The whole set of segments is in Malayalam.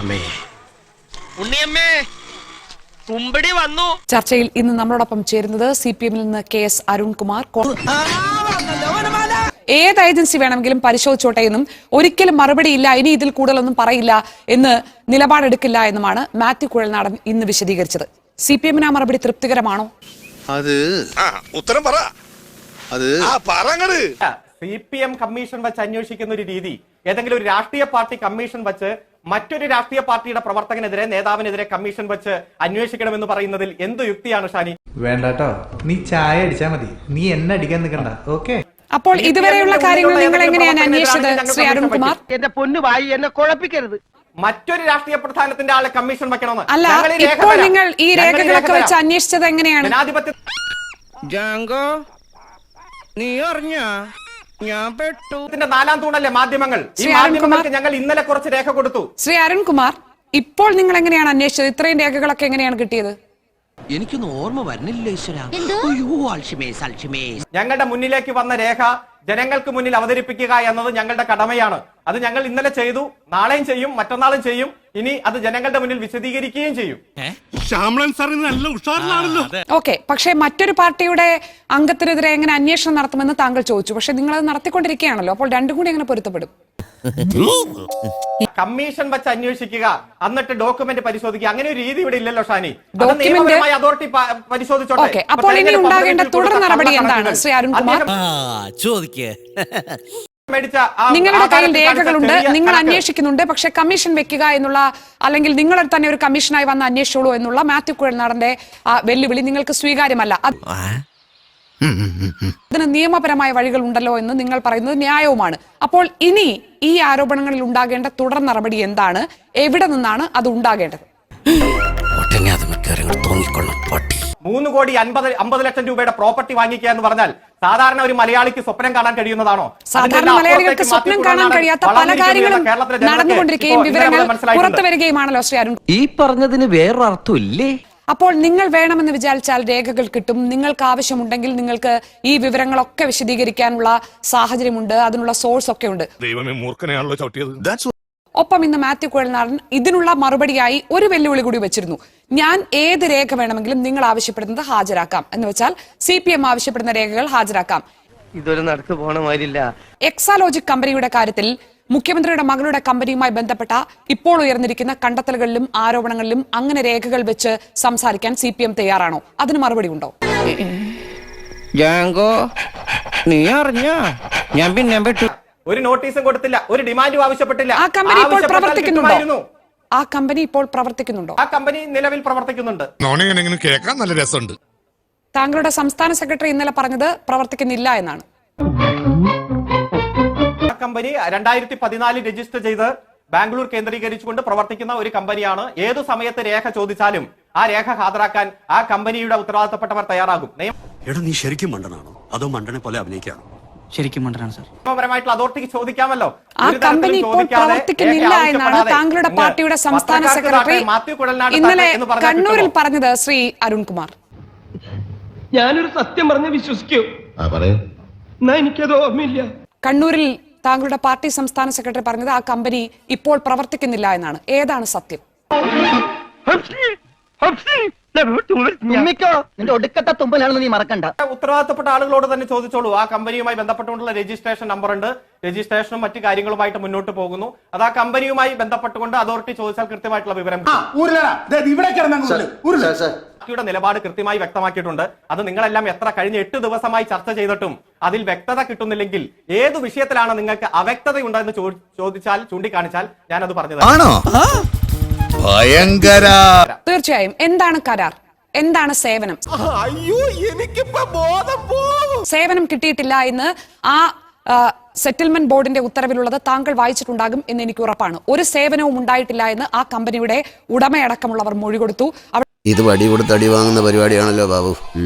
ഉണ്ണിയമ്മേ കുമ്പടി വന്നു. ചർച്ചയിൽ ഇന്ന് നമ്മളോടൊപ്പം ചേരുന്നത് CPM നിന്ന് KS അരുൺകുമാർ. ഏത് ഏജൻസി വേണമെങ്കിലും പരിശോധിച്ചോട്ടെ എന്നും ഒരിക്കലും മറുപടിയില്ല, ഇനി ഇതിൽ കൂടുതലൊന്നും പറയില്ല എന്ന് നിലപാടെടുക്കില്ല എന്നുമാണ് മാത്യു കുഴൽനാടൻ ഇന്ന് വിശദീകരിച്ചത്. CPM-ന് ആ മറുപടി തൃപ്തികരമാണോ? അത് ഉത്തരം പറ. അത് CPM കമ്മീഷൻ വെച്ച് അന്വേഷിക്കുന്ന ഒരു രീതി, ഏതെങ്കിലും ഒരു രാഷ്ട്രീയ പാർട്ടി കമ്മീഷൻ വെച്ച് മറ്റൊരു രാഷ്ട്രീയ പാർട്ടിയുടെ പ്രവർത്തകനെതിരെ, നേതാവിനെതിരെ കമ്മീഷൻ വെച്ച് അന്വേഷിക്കണമെന്ന് പറയുന്നതിൽ എന്ത് യുക്തിയാണ് ഷാനി? വേണ്ടട്ടോ, നീ ചായ അടിച്ചാ മതി, നീ എന്നെ അടിക്കാൻ നിൽക്കണ്ട. ഓക്കെ. അപ്പോൾ ഇതുവരെയുള്ള കാര്യങ്ങൾ നിങ്ങൾ എങ്ങനെയാണ് അന്വേഷിച്ചത് ശ്രീ അരുൺകുമാർ? എന്റെ പൊന്നുവായി എന്നെ കുഴപ്പിക്കരുത്. മറ്റൊരു രാഷ്ട്രീയ പ്രസ്ഥാനത്തിന്റെ ആളെ കമ്മീഷൻ വെക്കണമെന്ന് അല്ല, ഇപ്പോൾ നിങ്ങൾ ഈ രേഖകളൊക്കെ വെച്ച് അന്വേഷിച്ചത് എങ്ങനെയാണ്? ജാങ്കോ, നീ അറിഞ്ഞ ഞാൻ പെട്ടു. ഇതിന്റെ നാലാം തൂണല്ലേ മാധ്യമങ്ങൾ. ഈ മാധ്യമങ്ങൾക്ക് ഞങ്ങൾ ഇന്നലെ കുറച്ച് രേഖ കൊടുത്തു. ശ്രീ അരുൺകുമാർ, ഇപ്പോൾ നിങ്ങൾ എങ്ങനെയാണ് അന്വേഷിച്ചത്? ഇത്രയും രേഖകളൊക്കെ എങ്ങനെയാണ് കിട്ടിയത്? എനിക്കൊന്നും ഓർമ്മ വരുന്നില്ല ഈശ്വര. ഞങ്ങളുടെ മുന്നിലേക്ക് വന്ന രേഖ ജനങ്ങൾക്ക് മുന്നിൽ അവതരിപ്പിക്കുക എന്നത് ഞങ്ങളുടെ കടമയാണ്. അത് ഞങ്ങൾ ഇന്നലെ ചെയ്തു, നാളെയും ചെയ്യും, മറ്റന്നാളും ചെയ്യും. ഇനി അത് ജനങ്ങളുടെ മുന്നിൽ വിശദീകരിക്കുകയും ചെയ്യും. ഓക്കെ, പക്ഷേ മറ്റൊരു പാർട്ടിയുടെ അംഗത്തിനെതിരെ എങ്ങനെ അന്വേഷണം നടത്തുമെന്ന് താങ്കൾ ചോദിച്ചു. പക്ഷെ നിങ്ങൾ അത് നടത്തിക്കൊണ്ടിരിക്കുകയാണല്ലോ, അപ്പോൾ രണ്ടും കൂടി എങ്ങനെ പൊരുത്തപ്പെടും? കമ്മീഷൻ വെച്ച് അന്വേഷിക്കുക, എന്നിട്ട് ഡോക്യുമെന്റ് പരിശോധിക്കുക, അങ്ങനെ ഒരു രീതി ഇവിടെ ഇല്ലല്ലോ ഷാനി. അതോറിറ്റി പരിശോധിച്ചോട്ടെ. അപ്പോൾ ഇനി ഉണ്ടാകേണ്ട തുടർ നടപടി എന്താണ് ശ്രീ അരുൺകുമാർ? നിങ്ങളുടെ കയ്യിൽ രേഖകളുണ്ട്, നിങ്ങൾ അന്വേഷിക്കുന്നുണ്ട്, പക്ഷെ കമ്മീഷൻ വെക്കുക എന്നുള്ള, അല്ലെങ്കിൽ നിങ്ങൾ തന്നെ ഒരു കമ്മീഷനായി വന്ന് അന്വേഷിച്ചോളൂ എന്നുള്ള മാത്യു കുഴൽനാടന്റെ വെല്ലുവിളി നിങ്ങൾക്ക് സ്വീകാര്യമല്ല. അതിന് നിയമപരമായ വഴികൾ ഉണ്ടല്ലോ എന്ന് നിങ്ങൾ പറയുന്നത് ന്യായവുമാണ്. അപ്പോൾ ഇനി ഈ ആരോപണങ്ങളിൽ ഉണ്ടാകേണ്ട തുടർ നടപടി എന്താണ്? എവിടെ നിന്നാണ് അത് ഉണ്ടാകേണ്ടത്? 3 കോടി 50 ലക്ഷം രൂപയുടെ പ്രോപ്പർട്ടി വാങ്ങിക്കുക എന്ന് പറഞ്ഞാൽ സാധാരണ ഒരു മലയാളിക്ക് സ്വപ്നം കാണാൻ കഴിയുന്നതാണോ? സാധാരണ മലയാളികൾക്ക് സ്വപ്നം കാണാൻ കഴിയാത്ത പല കാര്യങ്ങളും നടന്നുകൊണ്ടിരിക്കുകയും വിവരങ്ങൾ പുറത്തു വരികയുമാണല്ലോ ശ്രീ അരുൺ. ഈ പറഞ്ഞതിന് വേറൊരു അർത്ഥം ഇല്ലേ? അപ്പോൾ നിങ്ങൾ വേണമെന്ന് വിചാരിച്ചാൽ രേഖകൾ കിട്ടും. നിങ്ങൾക്ക് ആവശ്യമുണ്ടെങ്കിൽ നിങ്ങൾക്ക് ഈ വിവരങ്ങളൊക്കെ വിശദീകരിക്കാനുള്ള സാഹചര്യമുണ്ട്, അതിനുള്ള സോഴ്സ് ഒക്കെ ഉണ്ട്. ഒപ്പം ഇന്ന് മാത്യു കുഴൽനാടൻ ഇതിനുള്ള മറുപടിയായി ഒരു വെല്ലുവിളി കൂടി വെച്ചിരുന്നു. ഞാൻ ഏത് രേഖ വേണമെങ്കിലും നിങ്ങൾ ആവശ്യപ്പെടുന്നത് ഹാജരാക്കാം എന്ന് വെച്ചാൽ CPM ആവശ്യപ്പെടുന്ന രേഖകൾ ഹാജരാക്കാം. ഇതൊരു നടക്ക് പോണ മാതിരില്ല. എക്സാലോജിക് കമ്പനിയുടെ കാര്യത്തിൽ മുഖ്യമന്ത്രിയുടെ മകളുടെ കമ്പനിയുമായി ബന്ധപ്പെട്ട ഇപ്പോൾ ഉയർന്നിരിക്കുന്ന കണ്ടെത്തലുകളിലും ആരോപണങ്ങളിലും അങ്ങനെ രേഖകൾ വെച്ച് സംസാരിക്കാൻ CPM തയ്യാറാണോ? അതിന് മറുപടി ഉണ്ടോ? ജാങ്കോ, നീ അറിഞ്ഞ ഞാൻ പിന്നെ പെട്ടു. ഒരു നോട്ടീസും കൊടുത്തില്ല, ഒരു ഡിമാൻഡും ആവശ്യപ്പെട്ടില്ല. ആ കമ്പനി ഇപ്പോൾ പ്രവർത്തിക്കുന്നുണ്ടോ? ആ കമ്പനി ഇപ്പോൾ പ്രവർത്തിക്കുന്നുണ്ടോ? ആ കമ്പനി നിലവിൽ പ്രവർത്തിക്കുന്നുണ്ട്. കേൾക്കാൻ നല്ല രസമുണ്ട്. താങ്കളുടെ സംസ്ഥാന സെക്രട്ടറി ഇന്നലെ പറഞ്ഞത് പ്രവർത്തിക്കുന്നില്ല എന്നാണ്. ആ കമ്പനി 2014 രജിസ്റ്റർ ചെയ്ത് ബാംഗ്ലൂർ കേന്ദ്രീകരിച്ചുകൊണ്ട് പ്രവർത്തിക്കുന്ന ഒരു കമ്പനിയാണ്. ഏതു സമയത്ത് രേഖ ചോദിച്ചാലും ആ രേഖ ഹാജരാക്കാൻ ആ കമ്പനിയുടെ ഉത്തരവാദിത്തപ്പെട്ടവർ തയ്യാറാകും. നീ ശരിക്കും മണ്ടനാണോ അതോ മണ്ടനെ പോലെ അഭിനയിക്കാണോ? ശരിക്കും മണ്ടനാണ് സാർ. നിയമപരമായിട്ടുള്ള അതോറിറ്റിക്ക് ചോദിക്കാമല്ലോ. ആ കമ്പനി ഇപ്പോൾ പ്രവർത്തിക്കുന്നില്ല എന്നാണ് താങ്കളുടെ പാർട്ടിയുടെ സംസ്ഥാന സെക്രട്ടറി ഇന്നലെ കണ്ണൂരിൽ പറഞ്ഞത്. ശ്രീ അരുൺകുമാർ, ഞാനൊരു സത്യം പറഞ്ഞ് വിശ്വസിക്കൂ? എനിക്കത് ഓർമ്മയില്ല. കണ്ണൂരിൽ താങ്കളുടെ പാർട്ടി സംസ്ഥാന സെക്രട്ടറി പറഞ്ഞത് ആ കമ്പനി ഇപ്പോൾ പ്രവർത്തിക്കുന്നില്ല എന്നാണ്. ഏതാണ് സത്യം? ഒടുക്കത്തെ തുമ്പലാണെന്ന് നീ മറക്കണ്ട. ഉത്തരവാദിത്തപ്പെട്ട ആളുകളോട് തന്നെ ചോദിച്ചോളൂ. ആ കമ്പനിയുമായി ബന്ധപ്പെട്ടുകൊണ്ടുള്ള രജിസ്ട്രേഷൻ നമ്പർ ഉണ്ട്, രജിസ്ട്രേഷനും മറ്റു കാര്യങ്ങളുമായിട്ട് മുന്നോട്ട് പോകുന്നു. അത് ആ കമ്പനിയുമായി ബന്ധപ്പെട്ടുകൊണ്ട് അതോറിറ്റി ചോദിച്ചാൽ കൃത്യമായിട്ടുള്ള വിവരം. പാർട്ടിയുടെ നിലപാട് കൃത്യമായി വ്യക്തമാക്കിയിട്ടുണ്ട്. അത് നിങ്ങളെല്ലാം കഴിഞ്ഞ 8 ദിവസമായി ചർച്ച ചെയ്തിട്ടും അതിൽ വ്യക്തത കിട്ടുന്നില്ലെങ്കിൽ ഏത് വിഷയത്തിലാണ് നിങ്ങൾക്ക് അവ്യക്തതയുണ്ടെന്ന് ചോദിച്ചാൽ, ചൂണ്ടിക്കാണിച്ചാൽ ഞാനത് പറഞ്ഞത്. തീർച്ചയായും. എന്താണ് കരാർ? എന്താണ് സേവനം? സേവനം കിട്ടിയിട്ടില്ല എന്ന് ആ സെറ്റിൽമെന്റ് ബോർഡിന്റെ ഉത്തരവിലുള്ളത് താങ്കൾ വായിച്ചിട്ടുണ്ടാകും എന്ന് എനിക്ക് ഉറപ്പാണ്. ഒരു സേവനവും ഉണ്ടായിട്ടില്ല എന്ന് ആ കമ്പനിയുടെ ഉടമയടക്കമുള്ളവർ മൊഴി കൊടുത്തു. ഇത് വടി കൊടുത്ത് അടി വാങ്ങുന്ന പരിപാടിയാണല്ലോ ബാബു.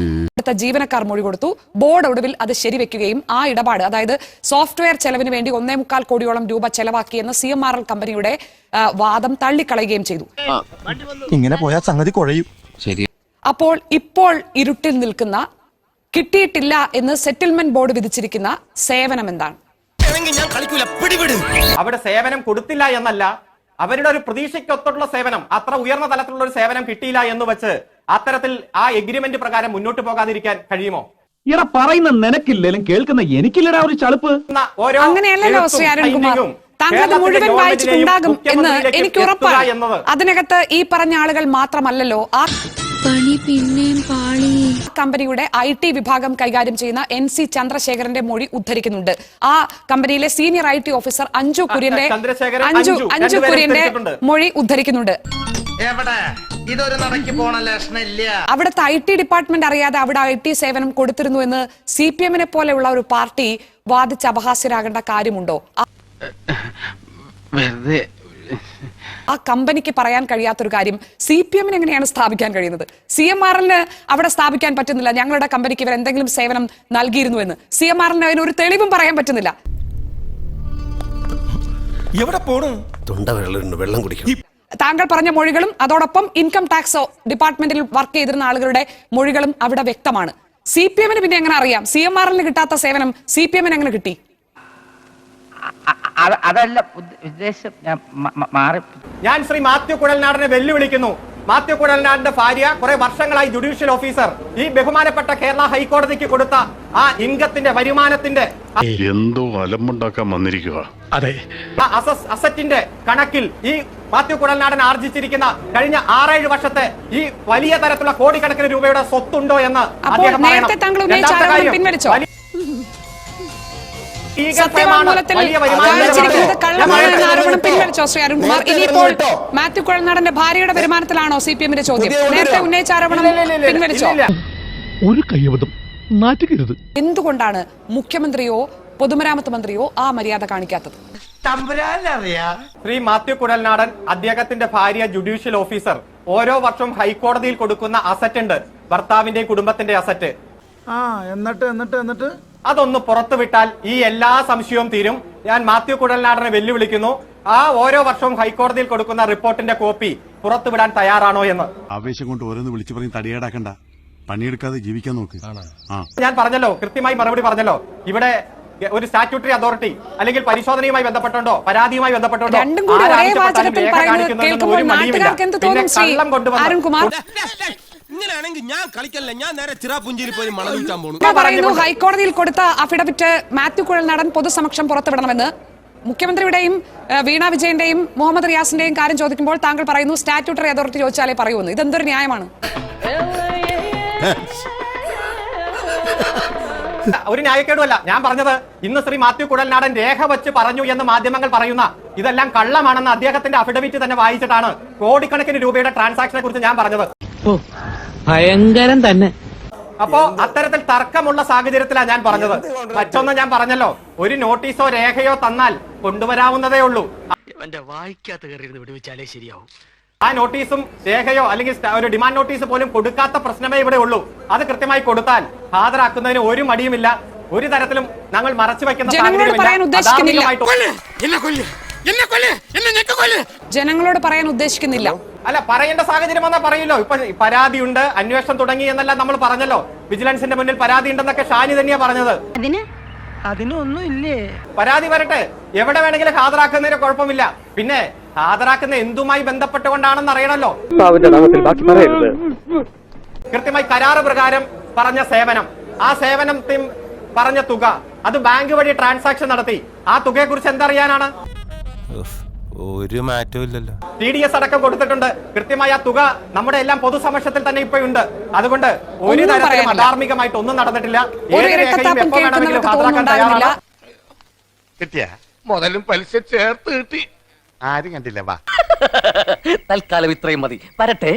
അടുത്ത ജീവനക്കാർ മൊഴി കൊടുത്തു. ബോർഡ് ഒടുവിൽ അത് ശരിവെക്കുകയും ആ ഇടപാട്, അതായത് സോഫ്റ്റ്വെയർ ചെലവിന് വേണ്ടി 1.25 കോടിയോളം രൂപ ചെലവാക്കിയെന്ന് CMRL കമ്പനിയുടെ വാദം തള്ളിക്കളയുകയും ചെയ്തു. ഇങ്ങനെ പോയാൽ സംഗതി കുഴയും. ശരി. അപ്പോൾ ഇപ്പോൾ ഇരുട്ടിൽ നിൽക്കുന്ന, കിട്ടിയിട്ടില്ല എന്ന് സെറ്റിൽമെന്റ് ബോർഡ് വിധിച്ചിരിക്കുന്ന സേവനം എന്താണ്? അവിടെ സേവനം കൊടുത്തില്ല എന്നല്ല, അവരുടെ ഒരു പ്രതീക്ഷയ്ക്കൊത്തുള്ള സേവനം, അത്ര ഉയർന്ന തലത്തിലുള്ള ഒരു സേവനം കിട്ടിയില്ല എന്ന് വെച്ച് അത്തരത്തിൽ ആ എഗ്രിമെന്റ് പ്രകാരം മുന്നോട്ട് പോകാതിരിക്കാൻ കഴിയുമോ? ഇറ പറയുന്ന നിനക്കില്ലേലും കേൾക്കുന്ന എനിക്കില്ലടാ ഒരു ചളുപ്പ്. ഓരോ അങ്ങനെയല്ലല്ലോ ശ്രീ അരുൺകുമാർ. താങ്കൾ അത് മുഴുവൻ വായിച്ചിട്ടുണ്ടാകും എന്ന് എനിക്ക് ഉറപ്പാണ്. അതിനകത്ത് ഈ പറഞ്ഞ ആളുകൾ മാത്രമല്ലല്ലോ ആ പണി പിന്നെയും പാളി. കമ്പനിയുടെ IT വിഭാഗം കൈകാര്യം ചെയ്യുന്ന NC ചന്ദ്രശേഖരന്റെ മൊഴി ഉദ്ധരിക്കുന്നുണ്ട്. ആ കമ്പനിയിലെ സീനിയർ IT ഓഫീസർ അഞ്ജു കുര്യന്റെ മൊഴി ഉദ്ധരിക്കുന്നുണ്ട്. അവിടുത്തെ IT ഡിപ്പാർട്ട്മെന്റ് അറിയാതെ അവിടെ IT സേവനം കൊടുത്തിരുന്നു എന്ന് CPM-നെ പോലെയുള്ള ഒരു പാർട്ടി വാദിച്ച് അപഹാസ്യരാകേണ്ട കാര്യമുണ്ടോ? ആ കമ്പനിക്ക് പറയാൻ കഴിയാത്തൊരു കാര്യം CPM-ന് എങ്ങനെയാണ് സ്ഥാപിക്കാൻ കഴിയുന്നത്? CMRL-ന് അവിടെ സ്ഥാപിക്കാൻ പറ്റുന്നില്ല, ഞങ്ങളുടെ കമ്പനിക്ക് ഇവർ എന്തെങ്കിലും സേവനം നൽകിയിരുന്നു എന്ന്. CMRL-ന് അതിനൊരു തെളിവും പറയാൻ പറ്റുന്നില്ല. എവിടെ പോണു? തൊണ്ട വെള്ളം കുടിക്കണം. താങ്കൾ പറഞ്ഞ മൊഴികളും അതോടൊപ്പം ഇൻകം ടാക്സ് ഡിപ്പാർട്ട്മെന്റിൽ വർക്ക് ചെയ്തിരുന്ന ആളുകളുടെ മൊഴികളും അവിടെ വ്യക്തമാണ്. CPM-ന് പിന്നെ എങ്ങനെ അറിയാം? CMRL-ന് കിട്ടാത്ത സേവനം CPM-ന് എങ്ങനെ കിട്ടി? അതല്ല ഉദ്ദേശം, ഞാൻ ശ്രീ മാത്യു കുഴൽനാടനെ വെല്ലുവിളിക്കുന്നു. മാത്യു കുഴൽനാടിന്റെ ഭാര്യ കുറെ വർഷങ്ങളായി ജുഡീഷ്യൽ ഓഫീസർ ഈ ബഹുമാനപ്പെട്ട കേരള ഹൈക്കോടതിക്ക് കൊടുത്ത ആ ഇൻകത്തിന്റെ വരുമാനത്തിന്റെ എന്തോ അലമ്പുണ്ടാക്കാൻ വന്നിരിക്കുക. അതെ, അസറ്റിന്റെ കണക്കിൽ ഈ മാത്യു കുഴൽനാടൻ ആർജിച്ചിരിക്കുന്ന കഴിഞ്ഞ 6-7 വർഷത്തെ ഈ വലിയ തരത്തിലുള്ള കോടിക്കണക്കിന് രൂപയുടെ സ്വത്തുണ്ടോ എന്ന് അദ്ദേഹം പറയണം. സത്യവാങ്മൂലത്തിൽ കാണിച്ചിരിക്കുന്നത് കള്ളമാണ് എന്ന ആരോപണം പിൻവലിച്ചോ ശ്രീ അരുൺകുമാർ? ഇനിയിപ്പോൾ മാത്യു കുഴൽനാടന്റെ ഭാര്യയുടെ വരുമാനത്തിലാണോ CPM-ന്റെ ചോദ്യം? നേരത്തെ ഉന്നയിച്ച ആരോപണം പിൻവലിച്ചോ? ഒരു കയ്യബദ്ധം നാറ്റുകരുത്. എന്തുകൊണ്ടാണ് മുഖ്യമന്ത്രിയോ പൊതുമരാമത്ത് മന്ത്രിയോ ആ മര്യാദ കാണിക്കാത്തത്? ശ്രീ മാത്യു കുഴൽനാടൻ, അദ്ദേഹത്തിന്റെ ഭാര്യ ജുഡീഷ്യൽ ഓഫീസർ, ഓരോ വർഷവും ഹൈക്കോടതിയിൽ കൊടുക്കുന്ന അസറ്റ് ഉണ്ട്, ഭർത്താവിന്റെ കുടുംബത്തിന്റെ അസറ്റ്. എന്നിട്ട് അതൊന്ന് പുറത്തുവിട്ടാൽ ഈ എല്ലാ സംശയവും തീരും. ഞാൻ മാത്യു കുഴൽനാടനെ വെല്ലുവിളിക്കുന്നു, ആ ഓരോ വർഷവും ഹൈക്കോടതിയിൽ കൊടുക്കുന്ന റിപ്പോർട്ടിന്റെ കോപ്പി പുറത്തുവിടാൻ തയ്യാറാണോ എന്ന്. ആവേശം കൊണ്ട് ഓരോന്ന് വിളിച്ചു പറയും തടിയേടാക്കണ്ട, പണിയെടുക്കാതെ ജീവിക്കാൻ നോക്ക്. ഞാൻ പറഞ്ഞല്ലോ, കൃത്യമായി മറുപടി പറഞ്ഞല്ലോ. ഇവിടെ ഒരു സ്റ്റാറ്റ്യൂട്ടറി അതോറിറ്റി അല്ലെങ്കിൽ പരിശോധനയുമായി ബന്ധപ്പെട്ടുണ്ടോ, പരാതിയുമായി ബന്ധപ്പെട്ടുണ്ടോ, രണ്ടും കൂടി ഒരേ വാചകത്തിൽ പറയുന്നത് കേൾക്കുമ്പോൾ നാട്ടുകാർക്ക് എന്ത് തോന്നും ശ്രീ അരുൺകുമാർ? ഇങ്ങനെയാണെങ്കിൽ ഞാൻ കളിക്കല്ല, ഞാൻ നേരെ ചിറാപുഞ്ചിയിൽ പോയി മണം വിൽക്കാൻ പോകുന്നു. പറയുന്നു ഹൈക്കോടതിയിൽ കൊടുത്ത അഫിഡവിറ്റ് മാത്യു കുഴൽനാടൻ പൊതുസമക്ഷം പുറത്തുവിടണമെന്ന്. മുഖ്യമന്ത്രിയുടെയും വീണ വിജയന്റെയും മുഹമ്മദ് റിയാസിന്റെയും കാര്യം ചോദിക്കുമ്പോൾ താങ്കൾ പറയുന്നു സ്റ്റാറ്റ്യൂട്ടറി അതോറിറ്റി ചോദിച്ചാലേ പറയൂന്ന്. ഇതെന്തൊരു ന്യായമാണ്? ഒരു ന്യായക്കേടുമല്ല ഞാൻ പറഞ്ഞത്. ഇന്ന് ശ്രീ മാത്യു കുഴൽനാടൻ രേഖ വെച്ച് പറഞ്ഞു എന്ന് മാധ്യമങ്ങൾ പറയുന്ന ഇതെല്ലാം കള്ളമാണെന്ന് അദ്ദേഹത്തിന്റെ അഫിഡവിറ്റ് തന്നെ വായിച്ചിട്ടാണ് കോടിക്കണക്കിന് രൂപയുടെ ട്രാൻസാക്ഷനെ കുറിച്ച് ഞാൻ പറഞ്ഞത്. ഭയങ്കരം തന്നെ. അപ്പോ അത്തരത്തിൽ തർക്കമുള്ള സാഹചര്യത്തിലാണ് ഞാൻ പറഞ്ഞത്. മറ്റൊന്ന് ഞാൻ പറഞ്ഞല്ലോ, ഒരു നോട്ടീസോ രേഖയോ തന്നാൽ കൊണ്ടുവരാവുന്നതേ ഉള്ളൂ. വായിക്കാത്ത കയറി വിടുവിച്ചാലേ ശരിയാവും. ആ നോട്ടീസും രേഖയോ അല്ലെങ്കിൽ ഒരു ഡിമാൻഡ് നോട്ടീസ് പോലും കൊടുക്കാത്ത പ്രശ്നമേ ഇവിടെ ഉള്ളൂ. അത് കൃത്യമായി കൊടുത്താൽ ഹാജരാക്കുന്നതിന് ഒരു മടിയുമില്ല, ഒരു തരത്തിലും ഞങ്ങൾ മറച്ചു വെക്കുന്ന ജനങ്ങളോട് പറയാൻ ഉദ്ദേശിക്കുന്നില്ല. അല്ല, പറയേണ്ട സാഹചര്യം വന്നാൽ പറയില്ലോ. ഇപ്പൊ പരാതിയുണ്ട്, അന്വേഷണം തുടങ്ങി എന്നെല്ലാം നമ്മൾ പറഞ്ഞല്ലോ. വിജിലൻസിന്റെ മുന്നിൽ പരാതി ഉണ്ടെന്നൊക്കെ ഷാനി തന്നെയാ പറഞ്ഞത്. അതിനൊന്നും ഇല്ലേ? പരാതി വരട്ടെ, എവിടെ വേണമെങ്കിലും ഹാജരാക്കുന്നതിന് കുഴപ്പമില്ല. പിന്നെ ഹാജരാക്കുന്ന എന്തുമായി ബന്ധപ്പെട്ടുകൊണ്ടാണെന്ന് അറിയണല്ലോ. കൃത്യമായി കരാറ് പ്രകാരം പറഞ്ഞ സേവനം, ആ സേവനത്തിൽ പറഞ്ഞ തുക, അത് ബാങ്ക് വഴി ട്രാൻസാക്ഷൻ നടത്തി. ആ തുകയെ കുറിച്ച് എന്തറിയാനാണ്? ഒരു മാറ്റവും ഇല്ലല്ലോ. TDS അടക്കം കൊടുത്തിട്ടുണ്ട്. കൃത്യമായ ആ തുക നമ്മുടെ എല്ലാം പൊതുസമക്ഷത്തിൽ തന്നെ ഇപ്പോഴുണ്ട്. അതുകൊണ്ട് ഒരു തരത്തിലും അധാർമികമായിട്ട് ഒന്നും നടന്നിട്ടില്ല. കിട്ടിയ മുതലും പലിശ ചേർത്ത് കിട്ടി. ആരും കണ്ടില്ല. വാ, തൽക്കാലം ഇത്രയും മതി. വരട്ടെ.